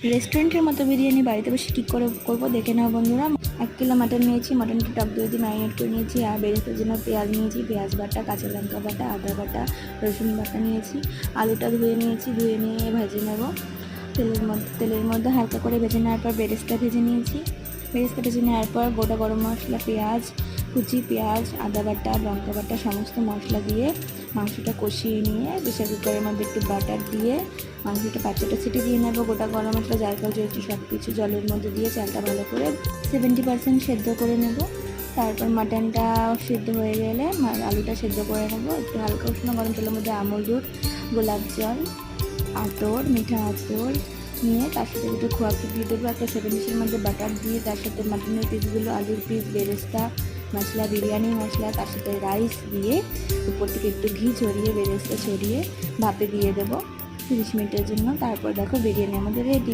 রেস্টুরেন্টের মতো বিরিয়ানি বাড়িতে বসে কী করে করবো দেখে নাও বন্ধুরা। 1 কিলো মাটন নিয়েছি, মাটনটা টক দই দিয়ে ম্যারিনেট করে নিয়েছি। আর বেরেস্তার জন্য পেঁয়াজ নিয়েছি, পেঁয়াজ বাটা, কাঁচা লঙ্কা বাটা, আদা বাটা, রসুন বাটা নিয়েছি। আলুটা ধুয়ে নিয়েছি, ধুয়ে নিয়ে ভেজে নেব তেলের মধ্যে হালকা করে ভেজে নেওয়ার পর বেরেস্তা ভেজে নিয়েছি। বেরেস্তা ভেজে নেওয়ার পর গোটা গরম মশলা, পেঁয়াজ কুচি, পেঁয়াজ, আদা বাটা, লঙ্কা বাটা সমস্ত মশলা দিয়ে মাংসটা কষিয়ে নিয়ে প্রেসার কুকারের মধ্যে একটু বাটার দিয়ে মাংসটা 5-6টা সিটি দিয়ে নেব। গোটা গরম মশলা, জায়ফল, জয়িত্রী সব কিছু জলের মধ্যে দিয়ে চালটা ভালো করে 70% সেদ্ধ করে নেব। তারপর মাটনটা সেদ্ধ হয়ে গেলে আলুটা সেদ্ধ করে নেব। একটু হালকা উষ্ণ গরম তেলের মধ্যে আমুল দুধ, গোলাপ জল, আতর, মিঠা আতর নিয়ে তার সাথে একটু খোয়া দিয়ে দেবো। একটা 7 ডিশের মধ্যে বাটার দিয়ে তার সাথে মাটনের পিসগুলো, আলুর পিস, বেরেস্তা মশলা, বিরিয়ানি মশলা, তার সাথে রাইস দিয়ে উপর থেকে একটু ঘি ছড়িয়ে বেরেস্তা ছড়িয়ে ভাপে দিয়ে দেবো 30 মিনিটের জন্য। তারপর দেখো বিরিয়ানি আমাদের রেডি।